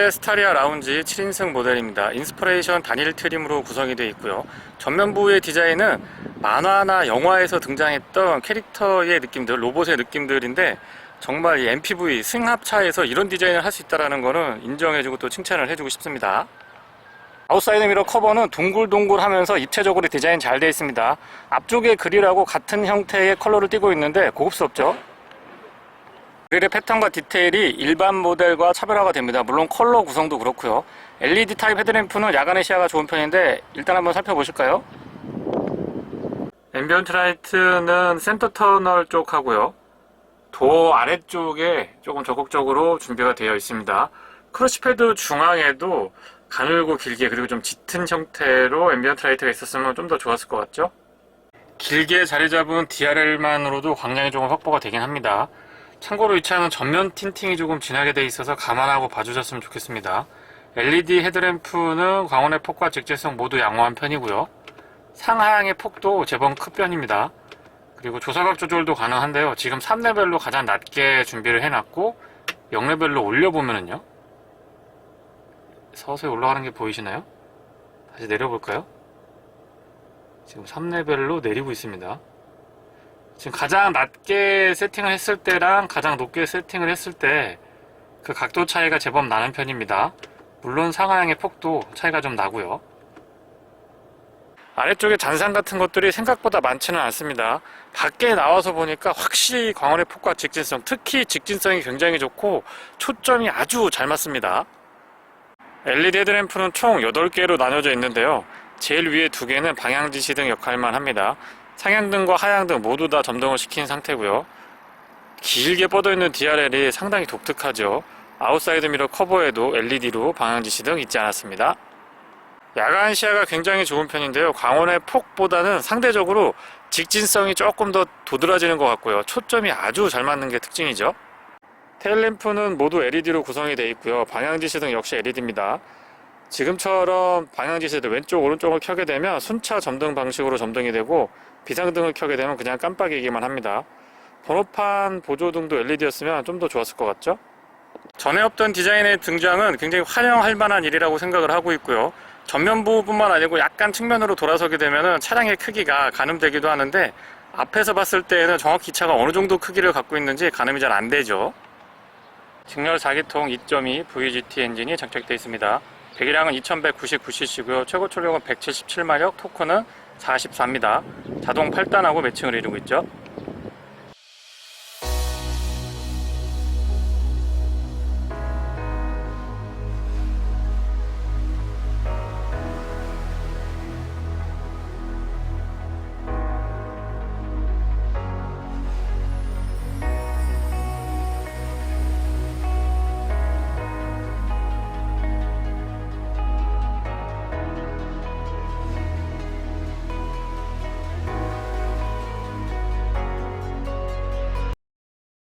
스타리아 라운지 7인승 모델입니다. 인스퍼레이션 단일 트림으로 구성이 되어 있고요. 전면부의 디자인은 만화나 영화에서 등장했던 캐릭터의 느낌들, 로봇의 느낌들인데 정말 이 MPV 승합차에서 이런 디자인을 할 수 있다는 것은 인정해주고 또 칭찬을 해주고 싶습니다. 아웃사이드 미러 커버는 둥글둥글하면서 입체적으로 디자인 잘 되어 있습니다. 앞쪽에 그릴하고 같은 형태의 컬러를 띠고 있는데 고급스럽죠? 그릴의 패턴과 디테일이 일반 모델과 차별화가 됩니다. 물론 컬러 구성도 그렇고요. LED 타입 헤드램프는 야간의 시야가 좋은 편인데 일단 한번 살펴보실까요? 앰비언트 라이트는 센터 터널 쪽 하고요. 도어 아래쪽에 조금 적극적으로 준비가 되어 있습니다. 크러쉬 패드 중앙에도 가늘고 길게 그리고 좀 짙은 형태로 앰비언트 라이트가 있었으면 좀 더 좋았을 것 같죠? 길게 자리 잡은 DRL만으로도 광량이 조금 확보가 되긴 합니다. 참고로 이 차는 전면 틴팅이 조금 진하게 되어 있어서 감안하고 봐주셨으면 좋겠습니다. LED 헤드램프는 광원의 폭과 직제성 모두 양호한 편이고요. 상하향의 폭도 제법 큰 편입니다. 그리고 조사각 조절도 가능한데요. 지금 3레벨로 가장 낮게 준비를 해놨고 0레벨로 올려보면은요, 서서히 올라가는 게 보이시나요? 다시 내려볼까요? 지금 3레벨로 내리고 있습니다. 지금 가장 낮게 세팅을 했을 때랑 가장 높게 세팅을 했을 때 그 각도 차이가 제법 나는 편입니다. 물론 상하향의 폭도 차이가 좀 나고요. 아래쪽에 잔상 같은 것들이 생각보다 많지는 않습니다. 밖에 나와서 보니까 확실히 광원의 폭과 직진성, 특히 직진성이 굉장히 좋고 초점이 아주 잘 맞습니다. LED 헤드램프는 총 8개로 나눠져 있는데요. 제일 위에 2개는 방향지시등 역할만 합니다. 상향등과 하향등 모두 다 점등을 시킨 상태고요. 길게 뻗어있는 DRL이 상당히 독특하죠. 아웃사이드 미러 커버에도 LED로 방향지시등 있지 않았습니다. 야간 시야가 굉장히 좋은 편인데요. 광원의 폭보다는 상대적으로 직진성이 조금 더 도드라지는 것 같고요. 초점이 아주 잘 맞는 게 특징이죠. 테일램프는 모두 LED로 구성이 되어 있고요. 방향지시등 역시 LED입니다. 지금처럼 방향지시등 왼쪽 오른쪽을 켜게 되면 순차 점등 방식으로 점등이 되고 비상등을 켜게 되면 그냥 깜빡이기만 합니다. 번호판 보조등도 LED였으면 좀 더 좋았을 것 같죠? 전에 없던 디자인의 등장은 굉장히 환영할 만한 일이라고 생각을 하고 있고요. 전면부뿐만 아니고 약간 측면으로 돌아서게 되면 차량의 크기가 가늠되기도 하는데 앞에서 봤을 때는 정확히 차가 어느 정도 크기를 갖고 있는지 가늠이 잘 안 되죠. 직렬 4기통 2.2 VGT 엔진이 장착되어 있습니다. 배기량은 2199cc고요. 최고 출력은 177마력, 토크는 44입니다. 자동 8단하고 매칭을 이루고 있죠.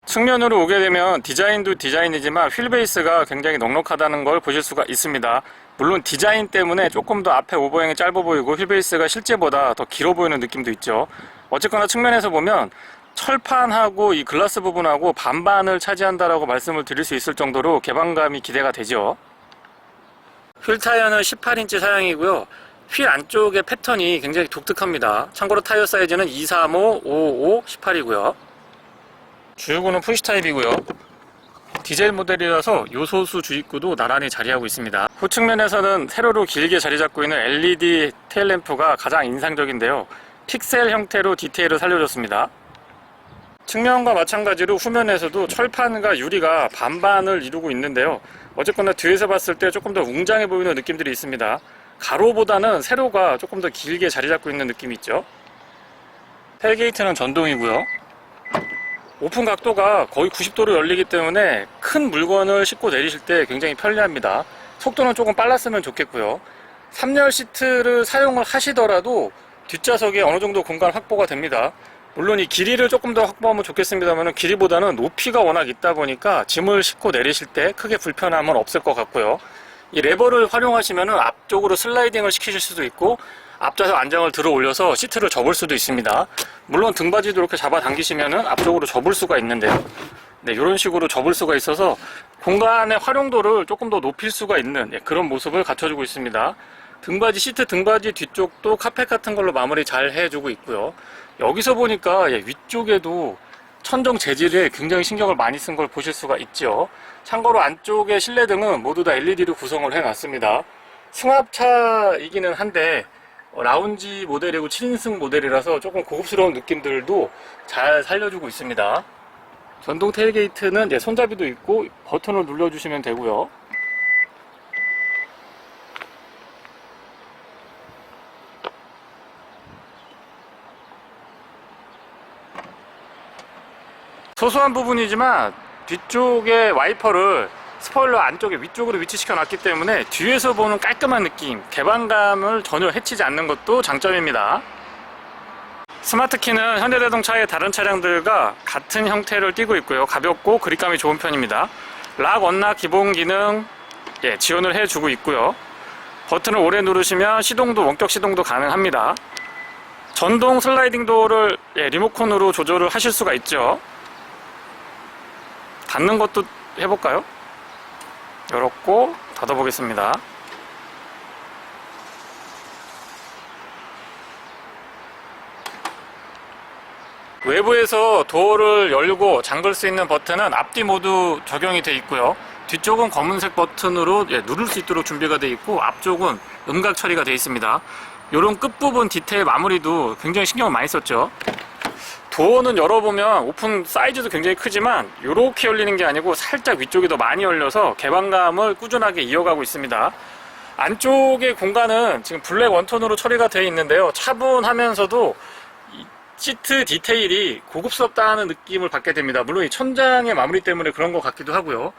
측면으로 오게 되면 디자인도 디자인이지만 휠베이스가 굉장히 넉넉하다는 걸 보실 수가 있습니다. 물론 디자인 때문에 조금 더 앞에 오버행이 짧아 보이고 휠베이스가 실제보다 더 길어 보이는 느낌도 있죠. 어쨌거나 측면에서 보면 철판하고 이 글라스 부분하고 반반을 차지한다라고 말씀을 드릴 수 있을 정도로 개방감이 기대가 되죠. 휠 타이어는 18인치 사양이고요. 휠 안쪽의 패턴이 굉장히 독특합니다. 참고로 타이어 사이즈는 235, 55, 18이고요. 주유구는 푸시 타입이고요. 디젤 모델이라서 요소수 주입구도 나란히 자리하고 있습니다. 후측면에서는 세로로 길게 자리 잡고 있는 LED 테일램프가 가장 인상적인데요. 픽셀 형태로 디테일을 살려줬습니다. 측면과 마찬가지로 후면에서도 철판과 유리가 반반을 이루고 있는데요. 어쨌거나 뒤에서 봤을 때 조금 더 웅장해 보이는 느낌들이 있습니다. 가로보다는 세로가 조금 더 길게 자리 잡고 있는 느낌이 있죠. 텔게이트는 전동이고요. 오픈 각도가 거의 90도로 열리기 때문에 큰 물건을 싣고 내리실 때 굉장히 편리합니다. 속도는 조금 빨랐으면 좋겠고요. 3열 시트를 사용을 하시더라도 뒷좌석에 어느 정도 공간 확보가 됩니다. 물론 이 길이를 조금 더 확보하면 좋겠습니다만 길이보다는 높이가 워낙 있다 보니까 짐을 싣고 내리실 때 크게 불편함은 없을 것 같고요. 이 레버를 활용하시면 앞쪽으로 슬라이딩을 시키실 수도 있고 앞좌석 안장을 들어 올려서 시트를 접을 수도 있습니다. 물론 등받이도 이렇게 잡아 당기시면 앞쪽으로 접을 수가 있는데요. 네, 이런 식으로 접을 수가 있어서 공간의 활용도를 조금 더 높일 수가 있는 그런 모습을 갖춰주고 있습니다. 등받이, 시트 등받이 뒤쪽도 카펫 같은 걸로 마무리 잘 해주고 있고요. 여기서 보니까 위쪽에도 천정 재질에 굉장히 신경을 많이 쓴 걸 보실 수가 있죠. 참고로 안쪽의 실내등은 모두 다 LED로 구성을 해놨습니다. 승합차이기는 한데 라운지 모델이고 7인승 모델이라서 조금 고급스러운 느낌들도 잘 살려주고 있습니다. 전동 테일게이트는 손잡이도 있고 버튼을 눌러주시면 되고요. 소소한 부분이지만 뒤쪽에 와이퍼를 스포일러 안쪽에 위쪽으로 위치시켜 놨기 때문에 뒤에서 보는 깔끔한 느낌, 개방감을 전혀 해치지 않는 것도 장점입니다. 스마트키는 현대자동차의 다른 차량들과 같은 형태를 띠고 있고요. 가볍고 그립감이 좋은 편입니다. 락, 언락 기본 기능 지원을 해주고 있고요. 버튼을 오래 누르시면 시동도, 원격 시동도 가능합니다. 전동 슬라이딩 도어를 리모컨으로 조절을 하실 수가 있죠. 닫는 것도 해볼까요? 열었고 닫아보겠습니다. 외부에서 도어를 열고 잠글 수 있는 버튼은 앞뒤 모두 적용이 되어 있고요. 뒤쪽은 검은색 버튼으로 누를 수 있도록 준비가 되어 있고 앞쪽은 음각 처리가 되어 있습니다. 이런 끝부분 디테일 마무리도 굉장히 신경을 많이 썼죠. 도어는 열어보면 오픈 사이즈도 굉장히 크지만 이렇게 열리는 게 아니고 살짝 위쪽이 더 많이 열려서 개방감을 꾸준하게 이어가고 있습니다. 안쪽의 공간은 지금 블랙 원톤으로 처리가 되어 있는데요. 차분하면서도 시트 디테일이 고급스럽다는 느낌을 받게 됩니다. 물론 이 천장의 마무리 때문에 그런 것 같기도 하고요.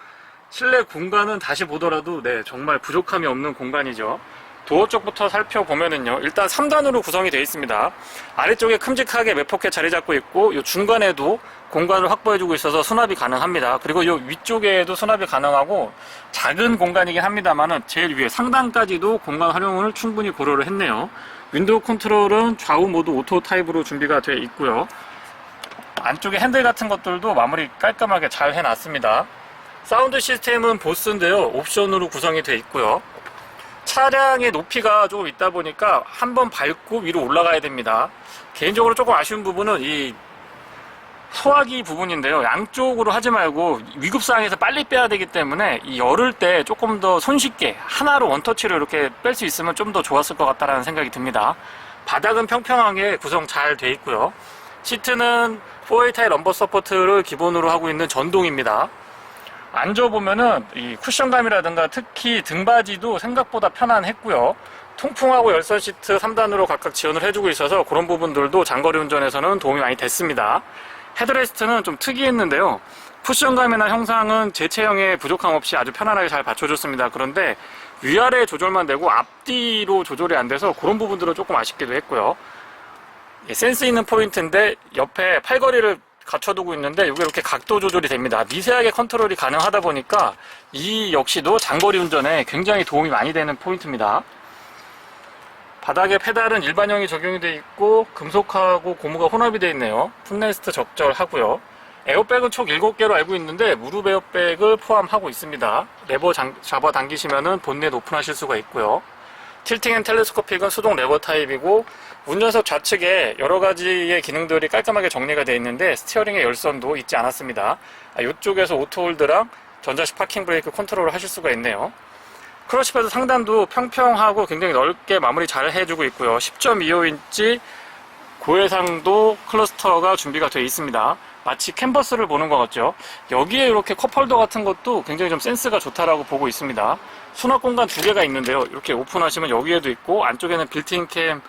실내 공간은 다시 보더라도 정말 부족함이 없는 공간이죠. 도어 쪽부터 살펴보면은요, 일단 3단으로 구성이 되어 있습니다. 아래쪽에 큼직하게 매포켓 자리 잡고 있고, 이 중간에도 공간을 확보해주고 있어서 수납이 가능합니다. 그리고 이 위쪽에도 수납이 가능하고, 작은 공간이긴 합니다만은 제일 위에 상단까지도 공간 활용을 충분히 고려를 했네요. 윈도우 컨트롤은 좌우 모두 오토 타입으로 준비가 되어 있고요. 안쪽에 핸들 같은 것들도 마무리 깔끔하게 잘 해놨습니다. 사운드 시스템은 보스인데요, 옵션으로 구성이 되어 있고요. 차량의 높이가 조금 있다 보니까 한번 밟고 위로 올라가야 됩니다. 개인적으로 조금 아쉬운 부분은 이 소화기 부분인데요. 양쪽으로 하지 말고 위급사항에서 빨리 빼야 되기 때문에 이 열을 때 조금 더 손쉽게 하나로 원터치로 이렇게 뺄 수 있으면 좀 더 좋았을 것 같다는 생각이 듭니다. 바닥은 평평하게 구성 잘 돼 있고요. 시트는 4A 타입 럼버 서포트를 기본으로 하고 있는 전동입니다. 앉아보면은 이 쿠션감이라든가 특히 등받이도 생각보다 편안했고요. 통풍하고 열선 시트 3단으로 각각 지원을 해주고 있어서 그런 부분들도 장거리 운전에서는 도움이 많이 됐습니다. 헤드레스트는 좀 특이했는데요. 쿠션감이나 형상은 제 체형에 부족함 없이 아주 편안하게 잘 받쳐줬습니다. 그런데 위아래 조절만 되고 앞뒤로 조절이 안 돼서 그런 부분들은 조금 아쉽기도 했고요. 센스 있는 포인트인데 옆에 팔걸이를 갖춰두고 있는데 이게 이렇게 각도 조절이 됩니다. 미세하게 컨트롤이 가능하다 보니까 이 역시도 장거리 운전에 굉장히 도움이 많이 되는 포인트입니다. 바닥에 페달은 일반형이 적용이 되어 있고 금속하고 고무가 혼합이 되어 있네요. 풋레스트 적절하고요. 에어백은 총 7개로 알고 있는데 무릎 에어백을 포함하고 있습니다. 레버 잡아 당기시면은 본넷 오픈하실 수가 있고요. 틸팅 앤 텔레스코픽은 수동 레버 타입이고 운전석 좌측에 여러 가지의 기능들이 깔끔하게 정리가 되어 있는데 스티어링의 열선도 있지 않았습니다. 이쪽에서 오토홀드랑 전자식 파킹 브레이크 컨트롤을 하실 수가 있네요. 크러쉬패드 상단도 평평하고 굉장히 넓게 마무리 잘 해주고 있고요. 10.25인치 고해상도 클러스터가 준비가 되어 있습니다. 마치 캔버스를 보는 것 같죠. 여기에 이렇게 컵홀더 같은 것도 굉장히 좀 센스가 좋다라고 보고 있습니다. 수납 공간 2개가 있는데요. 이렇게 오픈하시면 여기에도 있고 안쪽에는 빌트인 캠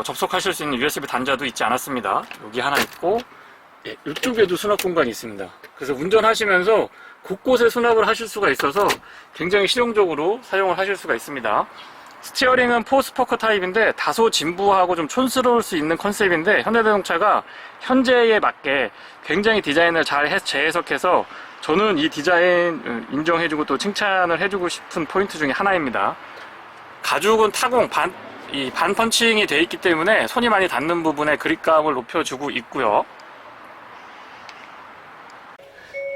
접속하실 수 있는 USB 단자도 있지 않았습니다. 여기 하나 있고 이쪽에도 수납 공간이 있습니다. 그래서 운전하시면서 곳곳에 수납을 하실 수가 있어서 굉장히 실용적으로 사용을 하실 수가 있습니다. 스티어링은 포스포크 타입인데 다소 진부하고 좀 촌스러울 수 있는 컨셉인데 현대자동차가 현재에 맞게 굉장히 디자인을 잘 재해석해서 저는 이 디자인 인정해주고 또 칭찬을 해주고 싶은 포인트 중에 하나입니다. 가죽은 타공 반 펀칭이 되어 있기 때문에 손이 많이 닿는 부분에 그립감을 높여주고 있고요.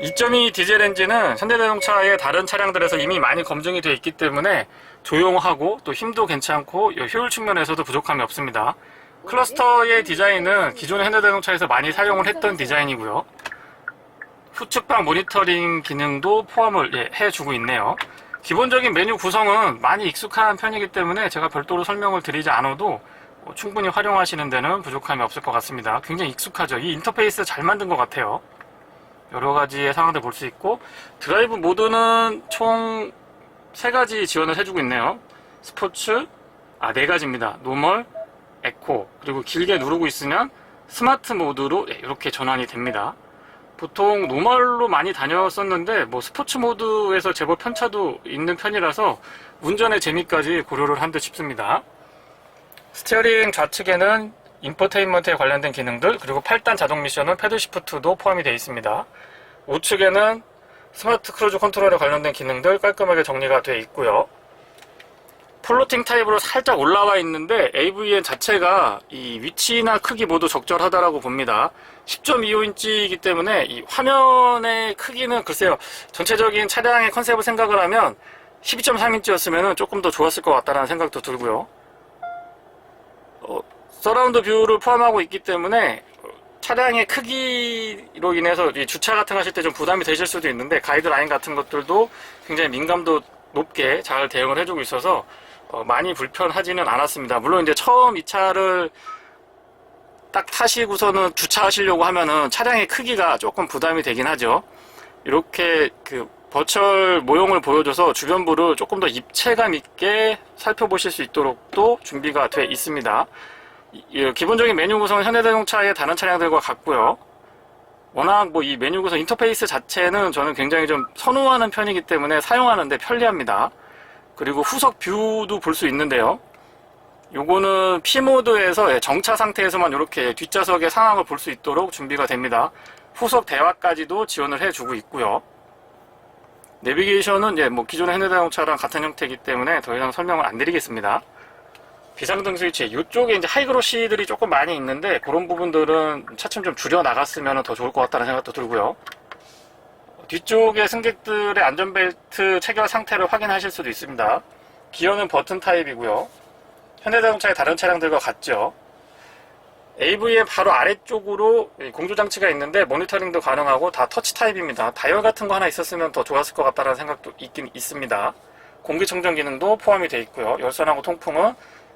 2.2 디젤 엔진은 현대자동차의 다른 차량들에서 이미 많이 검증이 되어 있기 때문에 조용하고 또 힘도 괜찮고 효율 측면에서도 부족함이 없습니다. 클러스터의 디자인은 기존의 현대자동차에서 많이 사용을 했던 디자인이고요. 후측방 모니터링 기능도 포함을 해주고 있네요. 기본적인 메뉴 구성은 많이 익숙한 편이기 때문에 제가 별도로 설명을 드리지 않아도 충분히 활용하시는 데는 부족함이 없을 것 같습니다. 굉장히 익숙하죠. 이 인터페이스 잘 만든 것 같아요. 여러 가지의 상황들 볼 수 있고, 드라이브 모드는 총 3가지 지원을 해주고 있네요. 스포츠, 4가지입니다. 노멀, 에코, 그리고 길게 누르고 있으면 스마트 모드로 이렇게 전환이 됩니다. 보통 노멀로 많이 다녔었는데 스포츠 모드에서 제법 편차도 있는 편이라서 운전의 재미까지 고려를 한 듯 싶습니다. 스티어링 좌측에는 인포테인먼트에 관련된 기능들, 그리고 8단 자동 미션은 패드 시프트도 포함이 되어 있습니다. 우측에는 스마트 크루즈 컨트롤에 관련된 기능들 깔끔하게 정리가 되어 있고요. 플로팅 타입으로 살짝 올라와 있는데 AVN 자체가 이 위치나 크기 모두 적절하다라고 봅니다. 10.25인치이기 때문에 이 화면의 크기는 글쎄요, 전체적인 차량의 컨셉을 생각을 하면 12.3인치였으면 조금 더 좋았을 것 같다는 생각도 들고요. 서라운드 뷰를 포함하고 있기 때문에 차량의 크기로 인해서 이 주차 같은 거 하실 때 좀 부담이 되실 수도 있는데, 가이드라인 같은 것들도 굉장히 민감도 높게 잘 대응을 해주고 있어서 많이 불편하지는 않았습니다. 물론 이제 처음 이 차를 딱 타시고서는 주차하시려고 하면은 차량의 크기가 조금 부담이 되긴 하죠. 이렇게 버철 모형을 보여줘서 주변부를 조금 더 입체감 있게 살펴보실 수 있도록 또 준비가 되어 있습니다. 기본적인 메뉴 구성은 현대자동차의 다른 차량들과 같고요. 워낙 이 메뉴 구성 인터페이스 자체는 저는 굉장히 좀 선호하는 편이기 때문에 사용하는데 편리합니다. 그리고 후석 뷰도 볼 수 있는데요. 요거는 P모드에서 정차 상태에서만 이렇게 뒷좌석의 상황을 볼 수 있도록 준비가 됩니다. 후석 대화까지도 지원을 해주고 있고요. 내비게이션은 기존의 현대자동차랑 같은 형태이기 때문에 더 이상 설명을 안 드리겠습니다. 비상등 스위치, 이쪽에 이제 하이그로시들이 조금 많이 있는데 그런 부분들은 차츰 좀 줄여 나갔으면 더 좋을 것 같다는 생각도 들고요. 뒤쪽에 승객들의 안전벨트 체결 상태를 확인하실 수도 있습니다. 기어는 버튼 타입이고요. 현대자동차의 다른 차량들과 같죠. AV의 바로 아래쪽으로 공조장치가 있는데 모니터링도 가능하고 다 터치 타입입니다. 다이얼 같은 거 하나 있었으면 더 좋았을 것 같다는 생각도 있긴 있습니다. 공기청정 기능도 포함이 되어 있고요. 열선하고 통풍은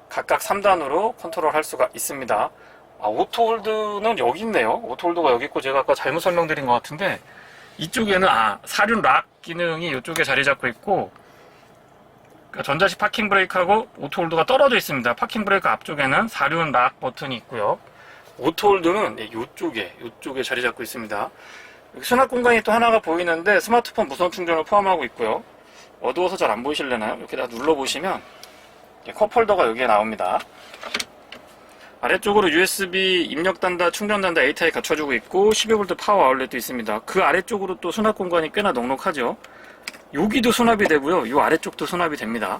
각각 3단으로 컨트롤할 수가 있습니다. 오토홀드는 여기 있네요. 오토홀드가 여기 있고, 제가 아까 잘못 설명드린 것 같은데 이쪽에는 사륜 락 기능이 이쪽에 자리 잡고 있고, 그러니까 전자식 파킹 브레이크하고 오토홀드가 떨어져 있습니다. 파킹 브레이크 앞쪽에는 사륜 락 버튼이 있고요. 오토홀드는 이쪽에 자리 잡고 있습니다. 여기 수납 공간이 또 하나가 보이는데 스마트폰 무선 충전을 포함하고 있고요. 어두워서 잘 안 보이실려나요? 이렇게 다 눌러보시면 컵홀더가 여기에 나옵니다. 아래쪽으로 USB 입력 단자, 충전 단자 A타입 갖춰주고 있고 12V 파워 아울렛도 있습니다. 그 아래쪽으로 또 수납 공간이 꽤나 넉넉하죠. 여기도 수납이 되고요. 이 아래쪽도 수납이 됩니다.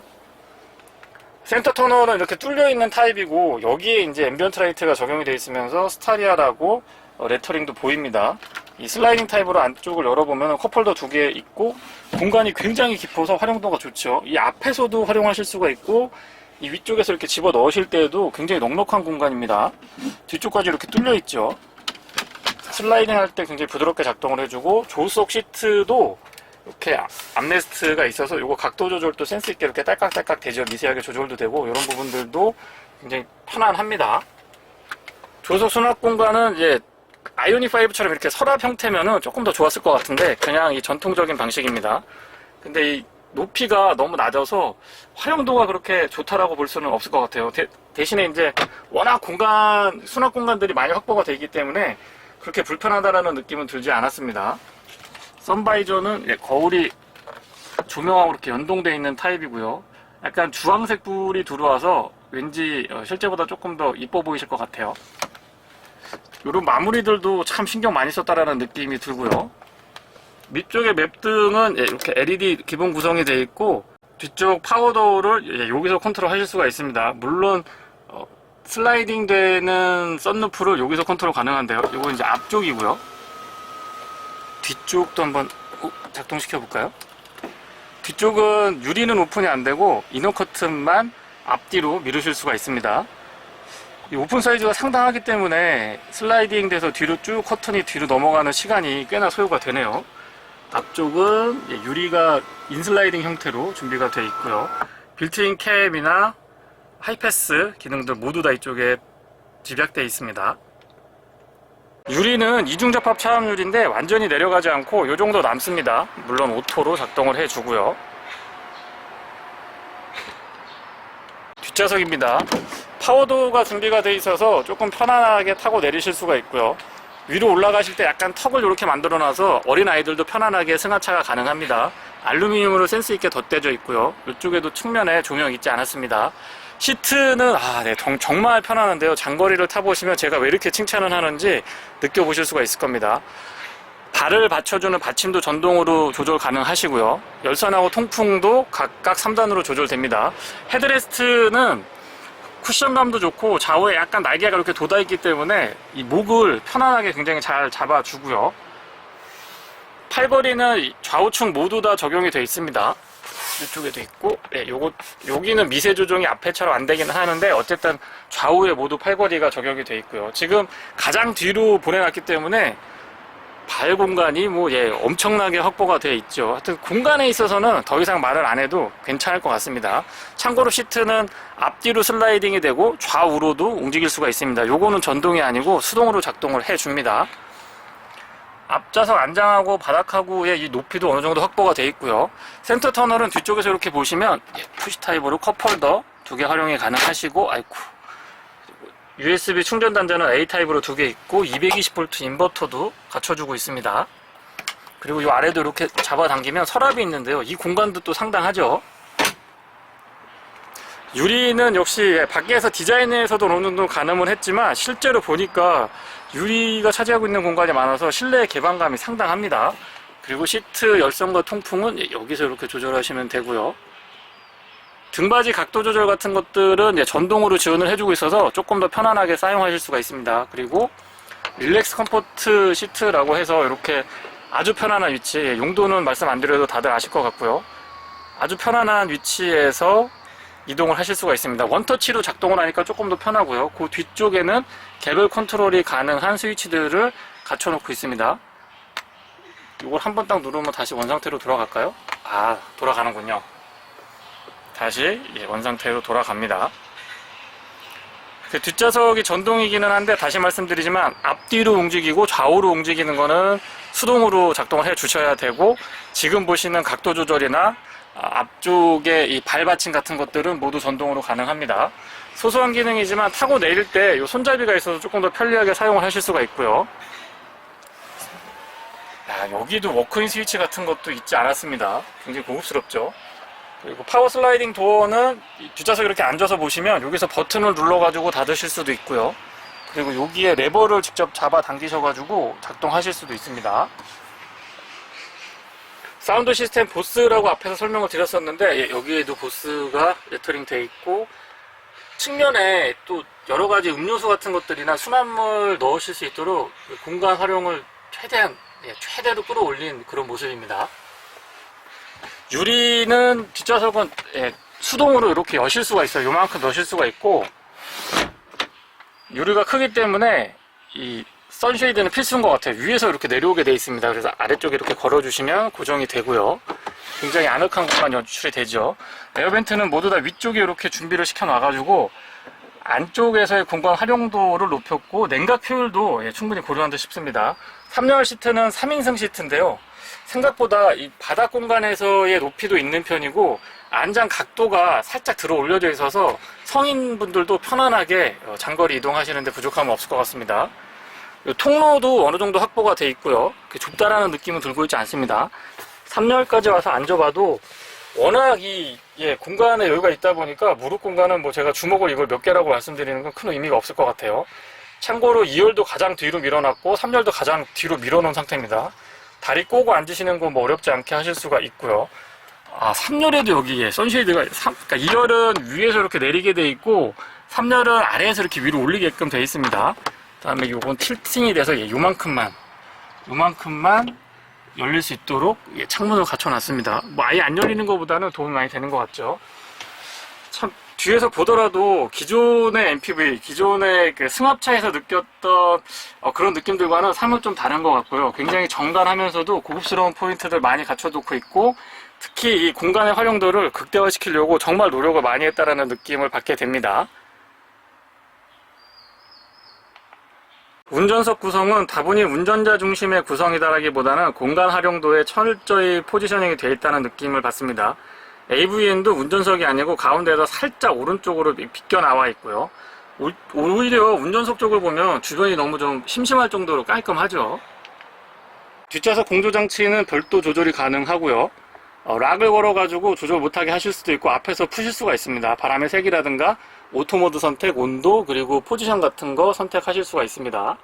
센터 터널은 이렇게 뚫려 있는 타입이고, 여기에 이제 앰비언트 라이트가 적용이 되어 있으면서 스타리아라고 레터링도 보입니다. 이 슬라이딩 타입으로 안쪽을 열어보면 컵홀더 2개 있고, 공간이 굉장히 깊어서 활용도가 좋죠. 이 앞에서도 활용하실 수가 있고, 이 위쪽에서 이렇게 집어 넣으실 때에도 굉장히 넉넉한 공간입니다. 뒤쪽까지 이렇게 뚫려 있죠. 슬라이딩 할 때 굉장히 부드럽게 작동을 해주고, 조수석 시트도 이렇게 암레스트가 있어서 이거 각도 조절도 센스 있게 이렇게 딸깍딸깍 되죠. 미세하게 조절도 되고, 이런 부분들도 굉장히 편안합니다. 조수석 수납 공간은 이제 아이오닉 5처럼 이렇게 서랍 형태면은 조금 더 좋았을 것 같은데, 그냥 이 전통적인 방식입니다. 근데 이 높이가 너무 낮아서 활용도가 그렇게 좋다라고 볼 수는 없을 것 같아요. 대신에 이제 워낙 수납 공간들이 많이 확보가 되기 때문에 그렇게 불편하다라는 느낌은 들지 않았습니다. 선바이저는 거울이 조명하고 이렇게 연동되어 있는 타입이고요. 약간 주황색 불이 들어와서 왠지 실제보다 조금 더 이뻐 보이실 것 같아요. 이런 마무리들도 참 신경 많이 썼다라는 느낌이 들고요. 밑쪽에 맵등은 이렇게 LED 기본 구성이 되어 있고, 뒤쪽 파워도어를 여기서 컨트롤 하실 수가 있습니다. 물론 슬라이딩 되는 썬루프를 여기서 컨트롤 가능한데요. 이거 이제 앞쪽이고요. 뒤쪽도 한번 작동시켜 볼까요? 뒤쪽은 유리는 오픈이 안 되고 이너 커튼만 앞뒤로 미루실 수가 있습니다. 이 오픈 사이즈가 상당하기 때문에 슬라이딩 돼서 뒤로 쭉 커튼이 뒤로 넘어가는 시간이 꽤나 소요가 되네요. 앞쪽은 유리가 인슬라이딩 형태로 준비가 되어 있고요. 빌트인 캡이나 하이패스 기능들 모두 다 이쪽에 집약되어 있습니다. 유리는 이중접합 차압유리인데 완전히 내려가지 않고 이 정도 남습니다. 물론 오토로 작동을 해주고요. 뒷좌석입니다. 파워도어가 준비가 되어 있어서 조금 편안하게 타고 내리실 수가 있고요. 위로 올라가실 때 약간 턱을 이렇게 만들어 놔서 어린아이들도 편안하게 승하차가 가능합니다. 알루미늄으로 센스 있게 덧대져 있고요. 이쪽에도 측면에 조명 있지 않았습니다. 시트는 정말 편안한데요. 장거리를 타보시면 제가 왜 이렇게 칭찬을 하는지 느껴보실 수가 있을 겁니다. 발을 받쳐주는 받침도 전동으로 조절 가능하시고요. 열선하고 통풍도 각각 3단으로 조절됩니다. 헤드레스트는 쿠션감도 좋고 좌우에 약간 날개가 이렇게 돋아있기 때문에 이 목을 편안하게 굉장히 잘 잡아주고요. 팔걸이는 좌우측 모두 다 적용이 되어 있습니다. 이쪽에도 있고, 여기는 미세 조정이 앞에처럼 안 되긴 하는데 어쨌든 좌우에 모두 팔걸이가 적용이 되어 있고요. 지금 가장 뒤로 보내놨기 때문에 발 공간이 엄청나게 확보가 되어 있죠. 하여튼 공간에 있어서는 더 이상 말을 안 해도 괜찮을 것 같습니다. 참고로 시트는 앞뒤로 슬라이딩이 되고 좌우로도 움직일 수가 있습니다. 요거는 전동이 아니고 수동으로 작동을 해줍니다. 앞좌석 안장하고 바닥하고의 이 높이도 어느 정도 확보가 되어 있고요. 센터 터널은 뒤쪽에서 이렇게 보시면 푸시 타입으로 컵홀더 2개 활용이 가능하시고, USB 충전 단자는 A 타입으로 2개 있고 220V 인버터도 갖춰주고 있습니다. 그리고 이 아래도 이렇게 잡아당기면 서랍이 있는데요. 이 공간도 또 상당하죠. 유리는 역시 밖에서 디자인에서도 어느 정도 가늠을 했지만 실제로 보니까 유리가 차지하고 있는 공간이 많아서 실내 개방감이 상당합니다. 그리고 시트 열선과 통풍은 여기서 이렇게 조절하시면 되고요. 등받이 각도 조절 같은 것들은 전동으로 지원을 해주고 있어서 조금 더 편안하게 사용하실 수가 있습니다. 그리고 릴렉스 컴포트 시트라고 해서 이렇게 아주 편안한 위치, 용도는 말씀 안 드려도 다들 아실 것 같고요. 아주 편안한 위치에서 이동을 하실 수가 있습니다. 원터치로 작동을 하니까 조금 더 편하고요. 그 뒤쪽에는 개별 컨트롤이 가능한 스위치들을 갖춰 놓고 있습니다. 이걸 한번 딱 누르면 다시 원상태로 돌아갈까요? 돌아가는군요. 다시 원상태로 돌아갑니다. 뒷좌석이 전동이기는 한데 다시 말씀드리지만 앞뒤로 움직이고 좌우로 움직이는 거는 수동으로 작동을 해 주셔야 되고, 지금 보시는 각도 조절이나 앞쪽에 이 발받침 같은 것들은 모두 전동으로 가능합니다. 소소한 기능이지만 타고 내릴 때 이 손잡이가 있어서 조금 더 편리하게 사용을 하실 수가 있고요. 여기도 워크인 스위치 같은 것도 있지 않았습니다. 굉장히 고급스럽죠. 그리고 파워 슬라이딩 도어는 뒷좌석에 이렇게 앉아서 보시면 여기서 버튼을 눌러가지고 닫으실 수도 있고요. 그리고 여기에 레버를 직접 잡아 당기셔가지고 작동하실 수도 있습니다. 사운드 시스템 보스라고 앞에서 설명을 드렸었는데, 여기에도 보스가 레터링 되어 있고, 측면에 또 여러가지 음료수 같은 것들이나 수납물 넣으실 수 있도록 공간 활용을 최대로 끌어올린 그런 모습입니다. 유리는 뒷좌석은 수동으로 이렇게 여실 수가 있어요. 요만큼 넣으실 수가 있고, 유리가 크기 때문에 이 선쉐이드는 필수인 것 같아요. 위에서 이렇게 내려오게 되어 있습니다. 그래서 아래쪽에 이렇게 걸어주시면 고정이 되고요. 굉장히 아늑한 공간 연출이 되죠. 에어벤트는 모두 다 위쪽에 이렇게 준비를 시켜놔가지고 안쪽에서의 공간 활용도를 높였고, 냉각 효율도 충분히 고려한 듯 싶습니다. 3열 시트는 3인승 시트인데요. 생각보다 이 바닥 공간에서의 높이도 있는 편이고 안장 각도가 살짝 들어 올려져 있어서 성인분들도 편안하게 장거리 이동하시는데 부족함은 없을 것 같습니다. 통로도 어느 정도 확보가 되어 있고요. 좁다라는 느낌은 들고 있지 않습니다. 3열까지 와서 앉아봐도 워낙 공간에 여유가 있다 보니까 무릎 공간은 제가 주먹을 이걸 몇 개라고 말씀드리는 건 큰 의미가 없을 것 같아요. 참고로 2열도 가장 뒤로 밀어놨고 3열도 가장 뒤로 밀어놓은 상태입니다. 다리 꼬고 앉으시는 건 어렵지 않게 하실 수가 있고요. 3열에도 여기에 선쉐이드가, 그러니까 2열은 위에서 이렇게 내리게 돼 있고 3열은 아래에서 이렇게 위로 올리게끔 돼 있습니다. 그 다음에 요건 틸팅이 돼서 요만큼만 열릴 수 있도록 창문을 갖춰놨습니다. 뭐 아예 안 열리는 것보다는 도움이 많이 되는 것 같죠. 참 뒤에서 보더라도 기존의 MPV, 기존의 그 승합차에서 느꼈던 그런 느낌들과는 사뭇 좀 다른 것 같고요. 굉장히 정갈하면서도 고급스러운 포인트들 많이 갖춰놓고 있고, 특히 이 공간의 활용도를 극대화시키려고 정말 노력을 많이 했다라는 느낌을 받게 됩니다. 운전석 구성은 다분히 운전자 중심의 구성이다라기보다는 공간 활용도에 철저히 포지셔닝이 되어 있다는 느낌을 받습니다. AVN도 운전석이 아니고 가운데에서 살짝 오른쪽으로 비껴 나와 있고요. 오히려 운전석 쪽을 보면 주변이 너무 좀 심심할 정도로 깔끔하죠. 뒷좌석 공조장치는 별도 조절이 가능하고요. 락을 걸어가지고 조절 못하게 하실 수도 있고 앞에서 푸실 수가 있습니다. 바람의 색이라든가 오토모드 선택, 온도, 그리고 포지션 같은 거 선택하실 수가 있습니다.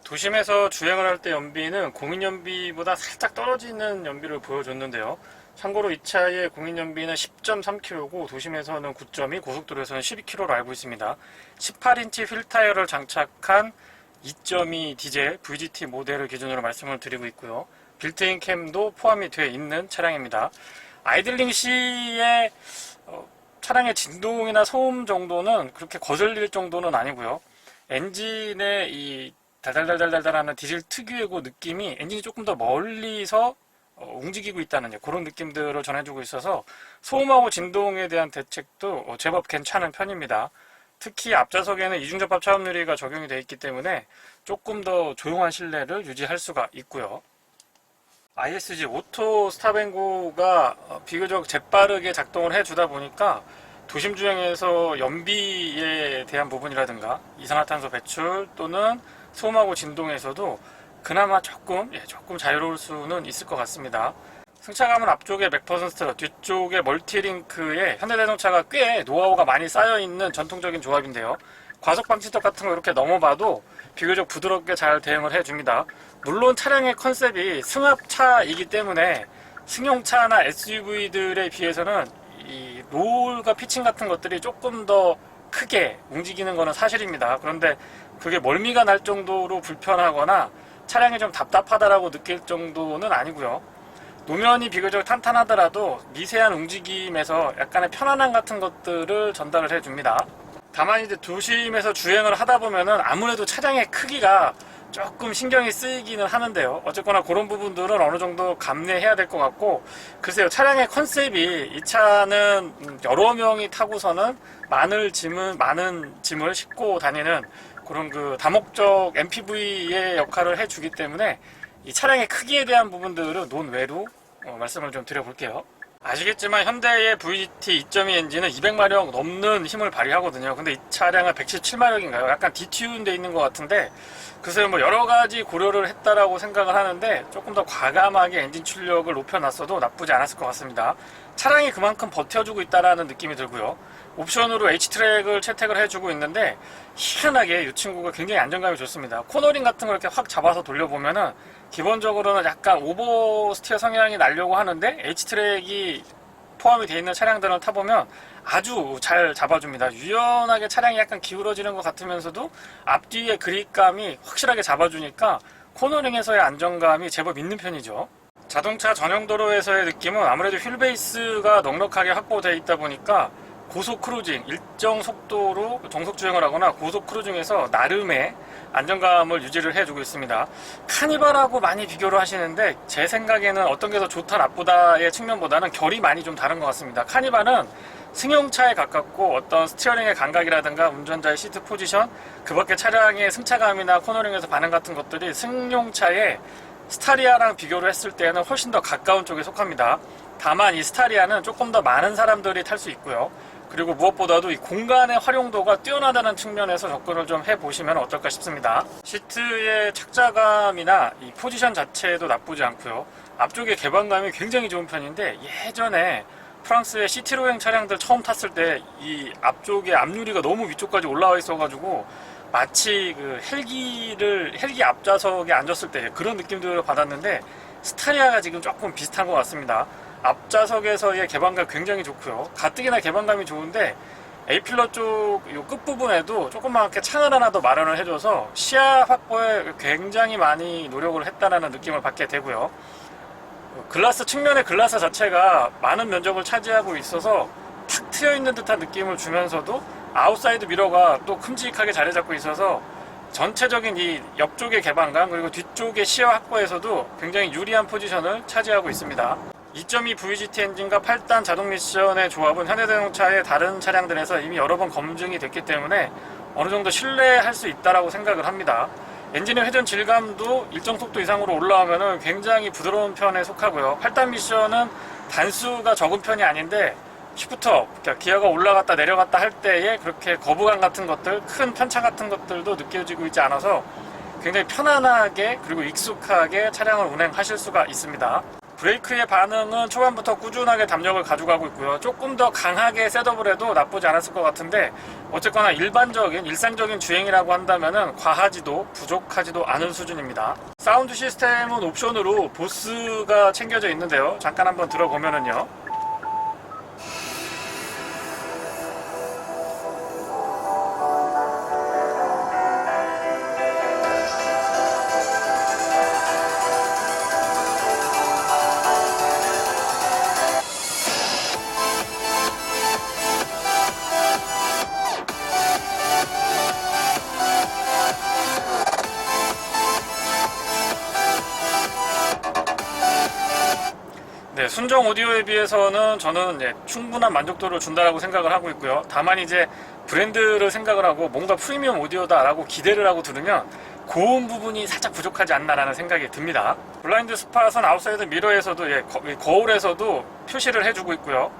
도심에서 주행을 할 때 연비는 공인연비보다 살짝 떨어지는 연비를 보여줬는데요. 참고로 이 차의 공인연비는 10.3km고 도심에서는 9.2, 고속도로에서는 12km로 알고 있습니다. 18인치 휠 타이어를 장착한 2.2 디젤 VGT 모델을 기준으로 말씀을 드리고 있고요. 빌트인 캠도 포함이 되어 있는 차량입니다. 아이들링 시에 차량의 진동이나 소음 정도는 그렇게 거슬릴 정도는 아니고요. 엔진의 이 달달달달달달하는 디젤 특유의 그 느낌이 엔진이 조금 더 멀리서 움직이고 있다는 그런 느낌들을 전해주고 있어서 소음하고 진동에 대한 대책도 제법 괜찮은 편입니다. 특히 앞좌석에는 이중접합 차음 유리가 적용이 되어 있기 때문에 조금 더 조용한 실내를 유지할 수가 있고요. ISG 오토 스탑앤고가 비교적 재빠르게 작동을 해주다 보니까 도심 주행에서 연비에 대한 부분이라든가 이산화탄소 배출 또는 소음하고 진동에서도 그나마 조금 자유로울 수는 있을 것 같습니다. 승차감은 앞쪽에 맥퍼슨 스트럿, 뒤쪽에 멀티링크에 현대자동차가 꽤 노하우가 많이 쌓여있는 전통적인 조합인데요. 과속 방지턱 같은 거 이렇게 넘어봐도 비교적 부드럽게 잘 대응을 해줍니다. 물론 차량의 컨셉이 승합차이기 때문에 승용차나 SUV들에 비해서는 이 롤과 피칭 같은 것들이 조금 더 크게 움직이는 것은 사실입니다. 그런데 그게 멀미가 날 정도로 불편하거나 차량이 좀 답답하다라고 느낄 정도는 아니고요. 노면이 비교적 탄탄하더라도 미세한 움직임에서 약간의 편안함 같은 것들을 전달을 해줍니다. 다만 이제 도심에서 주행을 하다 보면은 아무래도 차량의 크기가 조금 신경이 쓰이기는 하는데요. 어쨌거나 그런 부분들은 어느 정도 감내해야 될 것 같고, 글쎄요, 차량의 컨셉이 이 차는 여러 명이 타고서는 많은 짐을 싣고 다니는 그런 그 다목적 MPV의 역할을 해주기 때문에 이 차량의 크기에 대한 부분들은 논외로 말씀을 좀 드려볼게요. 아시겠지만 현대의 VGT 2.2 엔진은 200마력 넘는 힘을 발휘하거든요. 근데 이 차량은 117마력인가요? 약간 디튠돼 있는 것 같은데, 글쎄요, 뭐 여러 가지 고려를 했다라고 생각을 하는데 조금 더 과감하게 엔진 출력을 높여놨어도 나쁘지 않았을 것 같습니다. 차량이 그만큼 버텨주고 있다라는 느낌이 들고요. 옵션으로 H트랙을 채택을 해주고 있는데 희한하게 이 친구가 굉장히 안정감이 좋습니다. 코너링 같은 걸 이렇게 확 잡아서 돌려보면은 기본적으로는 약간 오버스티어 성향이 나려고 하는데 H트랙이 포함이 되어 있는 차량들을 타보면 아주 잘 잡아줍니다. 유연하게 차량이 약간 기울어지는 것 같으면서도 앞뒤의 그립감이 확실하게 잡아주니까 코너링에서의 안정감이 제법 있는 편이죠. 자동차 전용 도로에서의 느낌은 아무래도 휠베이스가 넉넉하게 확보되어 있다 보니까 고속 크루징, 일정 속도로 정속 주행을 하거나 고속 크루징에서 나름의 안정감을 유지를 해주고 있습니다. 카니발하고 많이 비교를 하시는데 제 생각에는 어떤 게 더 좋다 나쁘다의 측면보다는 결이 많이 좀 다른 것 같습니다. 카니발은 승용차에 가깝고 어떤 스티어링의 감각이라든가 운전자의 시트 포지션, 그 밖에 차량의 승차감이나 코너링에서 반응 같은 것들이 승용차의 스타리아랑 비교를 했을 때는 훨씬 더 가까운 쪽에 속합니다. 다만 이 스타리아는 조금 더 많은 사람들이 탈 수 있고요. 그리고 무엇보다도 이 공간의 활용도가 뛰어나다는 측면에서 접근을 좀 해보시면 어떨까 싶습니다. 시트의 착자감이나 이 포지션 자체도 나쁘지 않고요. 앞쪽의 개방감이 굉장히 좋은 편인데 예전에 프랑스의 시티로행 차량들 처음 탔을 때 이 앞쪽에 앞유리가 너무 위쪽까지 올라와 있어가지고 마치 그 헬기 앞좌석에 앉았을 때 그런 느낌들을 받았는데 스타리아가 지금 조금 비슷한 것 같습니다. 앞좌석에서의 개방감 굉장히 좋고요. 가뜩이나 개방감이 좋은데 A필러 쪽 요 끝부분에도 조그맣게 창을 하나 더 마련을 해줘서 시야 확보에 굉장히 많이 노력을 했다는 느낌을 받게 되고요. 글라스 측면의 글라스 자체가 많은 면적을 차지하고 있어서 탁 트여 있는 듯한 느낌을 주면서도 아웃사이드 미러가 또 큼직하게 자리 잡고 있어서 전체적인 이 옆쪽의 개방감 그리고 뒤쪽의 시야 확보에서도 굉장히 유리한 포지션을 차지하고 있습니다. 2.2 VGT 엔진과 8단 자동 미션의 조합은 현대자동차의 다른 차량들에서 이미 여러 번 검증이 됐기 때문에 어느 정도 신뢰할 수 있다고 생각을 합니다. 엔진의 회전 질감도 일정 속도 이상으로 올라오면 굉장히 부드러운 편에 속하고요. 8단 미션은 단수가 적은 편이 아닌데 시프터, 그러니까 기어가 올라갔다 내려갔다 할 때에 그렇게 거부감 같은 것들, 큰 편차 같은 것들도 느껴지고 있지 않아서 굉장히 편안하게 그리고 익숙하게 차량을 운행하실 수가 있습니다. 브레이크의 반응은 초반부터 꾸준하게 담력을 가져가고 있고요. 조금 더 강하게 셋업을 해도 나쁘지 않았을 것 같은데 어쨌거나 일반적인 일상적인 주행이라고 한다면 과하지도 부족하지도 않은 수준입니다. 사운드 시스템은 옵션으로 보스가 챙겨져 있는데요. 잠깐 한번 들어보면은요. 네, 순정 오디오에 비해서는 저는 충분한 만족도를 준다라고 생각을 하고 있고요. 다만 이제 브랜드를 생각을 하고 뭔가 프리미엄 오디오다라고 기대를 하고 들으면 고음 부분이 살짝 부족하지 않나라는 생각이 듭니다. 블라인드 스팟은 아웃사이드 미러에서도 거울에서도 표시를 해주고 있고요.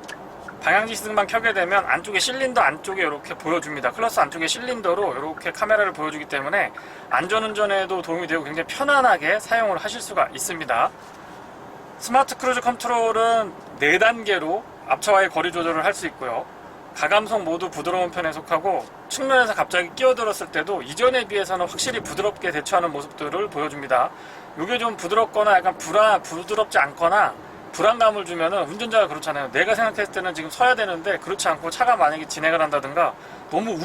방향지시등만 켜게 되면 안쪽에 실린더 안쪽에 이렇게 보여줍니다. 클러스 안쪽에 실린더로 이렇게 카메라를 보여주기 때문에 안전운전에도 도움이 되고 굉장히 편안하게 사용을 하실 수가 있습니다. 스마트 크루즈 컨트롤은 4단계로 앞차와의 거리 조절을 할 수 있고요. 가감성 모두 부드러운 편에 속하고 측면에서 갑자기 끼어들었을 때도 이전에 비해서는 확실히 부드럽게 대처하는 모습들을 보여줍니다. 이게 좀 부드럽거나 약간 부드럽지 않거나 불안감을 주면은 운전자가 그렇잖아요. 내가 생각했을 때는 지금 서야 되는데 그렇지 않고 차가 만약에 진행을 한다든가 너무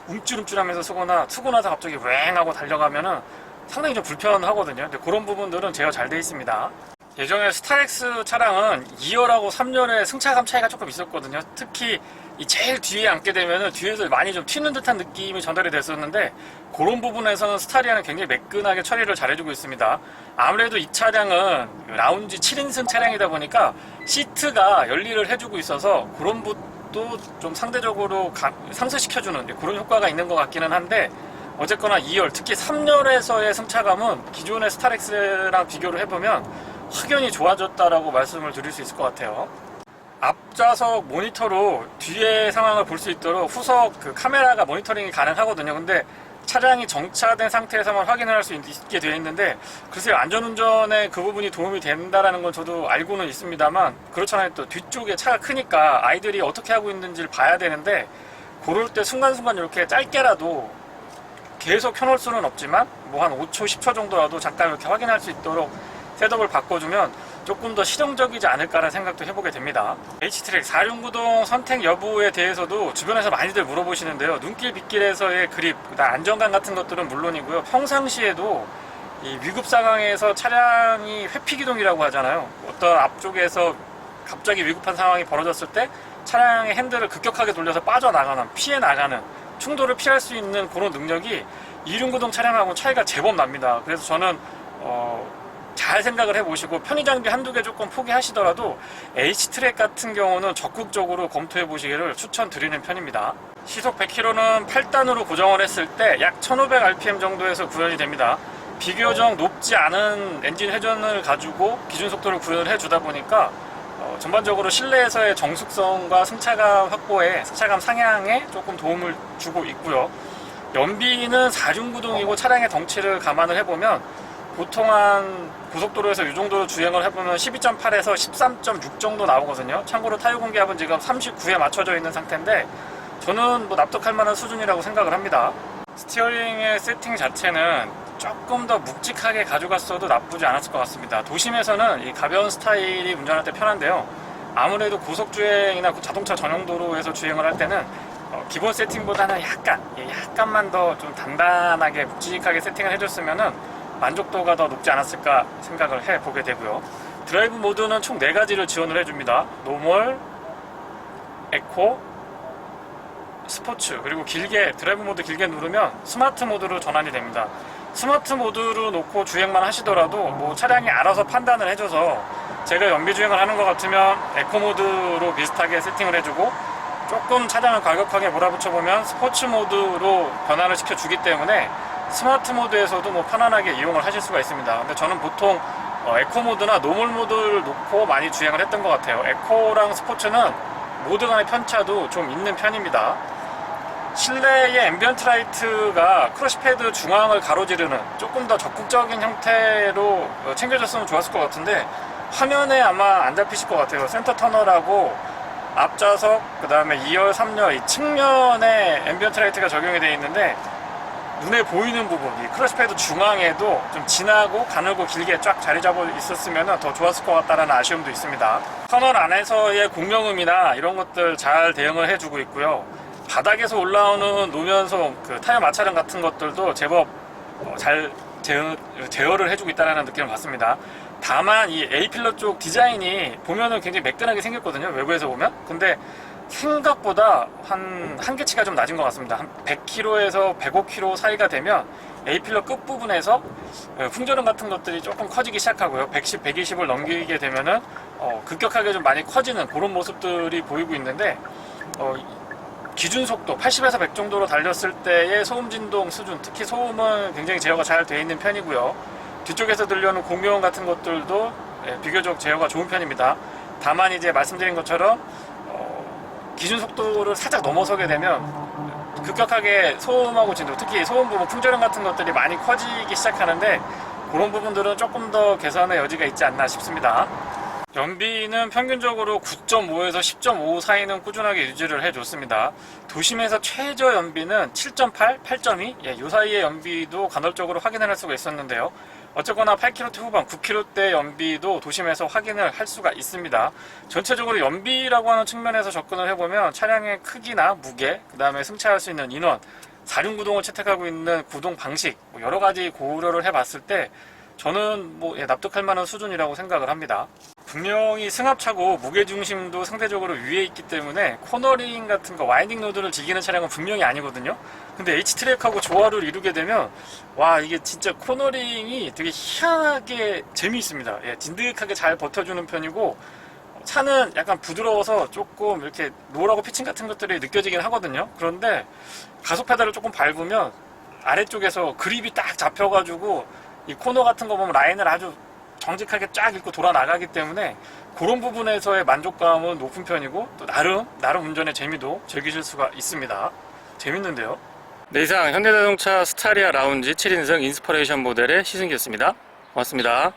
움찔움찔하면서 쓰고 나서 갑자기 왱 하고 달려가면은 상당히 좀 불편하거든요. 근데 그런 부분들은 제어가 잘 되어 있습니다. 예전에 스타렉스 차량은 2열하고 3열의 승차감 차이가 조금 있었거든요. 특히 이 제일 뒤에 앉게 되면은 뒤에서 많이 좀 튀는 듯한 느낌이 전달이 됐었는데 그런 부분에서는 스타리아는 굉장히 매끈하게 처리를 잘해주고 있습니다. 아무래도 이 차량은 라운지 7인승 차량이다 보니까 시트가 열리를 해주고 있어서 그런 부분도 좀 상대적으로 상쇄시켜주는 그런 효과가 있는 것 같기는 한데 어쨌거나 2열, 특히 3열에서의 승차감은 기존의 스타렉스랑 비교를 해보면 확연히 좋아졌다라고 말씀을 드릴 수 있을 것 같아요. 앞좌석 모니터로 뒤의 상황을 볼 수 있도록 후석 카메라가 모니터링이 가능하거든요. 근데 차량이 정차된 상태에서만 확인을 할 수 있게 되어 있는데 글쎄요, 안전운전에 그 부분이 도움이 된다라는 건 저도 알고는 있습니다만 그렇잖아요. 또 뒤쪽에 차가 크니까 아이들이 어떻게 하고 있는지를 봐야 되는데 그럴 때 순간순간 이렇게 짧게라도 계속 켜놓을 수는 없지만 뭐 한 5초, 10초 정도라도 잠깐 이렇게 확인할 수 있도록 셋업을 바꿔주면 조금 더 실용적이지 않을까라는 생각도 해보게 됩니다. H트랙 4륜구동 선택 여부에 대해서도 주변에서 많이들 물어보시는데요. 눈길 빗길에서의 그립, 안정감 같은 것들은 물론이고요. 평상시에도 이 위급 상황에서 차량이 회피기동이라고 하잖아요. 어떤 앞쪽에서 갑자기 위급한 상황이 벌어졌을 때 차량의 핸들을 급격하게 돌려서 빠져나가는, 피해 나가는, 충돌을 피할 수 있는 그런 능력이 2륜구동 차량하고 차이가 제법 납니다. 그래서 저는 잘 생각을 해보시고 편의장비 한두 개 조금 포기하시더라도 H트랙 같은 경우는 적극적으로 검토해 보시기를 추천드리는 편입니다. 시속 100km는 8단으로 고정을 했을 때 약 1500rpm 정도에서 구현이 됩니다. 비교적 높지 않은 엔진 회전을 가지고 기준 속도를 구현을 해주다 보니까 전반적으로 실내에서의 정숙성과 승차감 확보에, 승차감 상향에 조금 도움을 주고 있고요. 연비는 4륜구동이고 차량의 덩치를 감안을 해보면 보통 한 고속도로에서 이 정도로 주행을 해보면 12.8에서 13.6 정도 나오거든요. 참고로 타이어 공기압은 지금 39에 맞춰져 있는 상태인데 저는 뭐 납득할 만한 수준이라고 생각을 합니다. 스티어링의 세팅 자체는 조금 더 묵직하게 가져갔어도 나쁘지 않았을 것 같습니다. 도심에서는 이 가벼운 스타일이 운전할 때 편한데요. 아무래도 고속주행이나 자동차 전용 도로에서 주행을 할 때는 기본 세팅보다는 약간만 더 좀 단단하게 묵직하게 세팅을 해줬으면은 만족도가 더 높지 않았을까 생각을 해보게 되고요. 드라이브 모드는 총 4가지를 지원을 해줍니다. 노멀, 에코, 스포츠, 그리고 드라이브 모드 길게 누르면 스마트 모드로 전환이 됩니다. 스마트 모드로 놓고 주행만 하시더라도 뭐 차량이 알아서 판단을 해줘서 제가 연비 주행을 하는 것 같으면 에코 모드로 비슷하게 세팅을 해주고, 조금 차량을 과격하게 몰아붙여보면 스포츠 모드로 변환을 시켜주기 때문에 스마트 모드에서도 뭐 편안하게 이용을 하실 수가 있습니다. 근데 저는 보통 에코 모드나 노멀 모드를 놓고 많이 주행을 했던 것 같아요. 에코랑 스포츠는 모드 간의 편차도 좀 있는 편입니다. 실내의 앰비언트 라이트가 크러쉬패드 중앙을 가로지르는 조금 더 적극적인 형태로 챙겨졌으면 좋았을 것 같은데, 화면에 아마 안 잡히실 것 같아요. 센터 터널하고 앞좌석, 그 다음에 2열, 3열 이 측면에 앰비언트 라이트가 적용이 되어 있는데, 눈에 보이는 부분, 이 크러쉬패드 중앙에도 좀 진하고 가늘고 길게 쫙 자리 잡아 있었으면 더 좋았을 것 같다는 아쉬움도 있습니다. 터널 안에서의 공명음이나 이런 것들 잘 대응을 해주고 있고요. 바닥에서 올라오는 노면소, 타이어 마찰음 같은 것들도 제법 잘 제어를 해주고 있다는 느낌을 받습니다. 다만 이 A필러 쪽 디자인이 보면은 굉장히 매끈하게 생겼거든요, 외부에서 보면. 근데 생각보다 한계치가 좀 낮은 것 같습니다. 한 100km에서 105km 사이가 되면 A필러 끝부분에서 풍절음 같은 것들이 조금 커지기 시작하고요. 110, 120을 넘기게 되면은 급격하게 좀 많이 커지는 그런 모습들이 보이고 있는데, 기준 속도 80에서 100 정도로 달렸을 때의 소음 진동 수준, 특히 소음은 굉장히 제어가 잘 되어 있는 편이고요. 뒤쪽에서 들려오는 공명음 같은 것들도 비교적 제어가 좋은 편입니다. 다만 이제 말씀드린 것처럼 기준 속도를 살짝 넘어서게 되면 급격하게 소음하고 진동, 특히 소음 부분, 풍절음 같은 것들이 많이 커지기 시작하는데, 그런 부분들은 조금 더 개선의 여지가 있지 않나 싶습니다. 연비는 평균적으로 9.5에서 10.5 사이는 꾸준하게 유지를 해줬습니다. 도심에서 최저 연비는 7.8, 8.2, 이 사이의 연비도 간헐적으로 확인을 할 수가 있었는데요. 어쨌거나 8km 후반, 9km대 연비도 도심에서 확인을 할 수가 있습니다. 전체적으로 연비라고 하는 측면에서 접근을 해보면 차량의 크기나 무게, 그 다음에 승차할 수 있는 인원, 4륜구동을 채택하고 있는 구동 방식, 여러 가지 고려를 해봤을 때 저는 납득할 만한 수준이라고 생각을 합니다. 분명히 승합차고 무게중심도 상대적으로 위에 있기 때문에 코너링 같은 거, 와인딩 로드를 즐기는 차량은 분명히 아니거든요. 근데 H트랙하고 조화를 이루게 되면 이게 진짜 코너링이 되게 희한하게 재미있습니다. 딘득하게 잘 버텨주는 편이고, 차는 약간 부드러워서 조금 이렇게 노라고 피칭 같은 것들이 느껴지긴 하거든요. 그런데 가속 페달을 조금 밟으면 아래쪽에서 그립이 딱 잡혀가지고 이 코너 같은 거 보면 라인을 아주 정직하게 쫙 읽고 돌아 나가기 때문에 그런 부분에서의 만족감은 높은 편이고, 또 나름 운전의 재미도 즐기실 수가 있습니다. 재밌는데요. 네, 이상 현대자동차 스타리아 라운지 7인승 인스퍼레이션 모델의 시승기였습니다. 고맙습니다.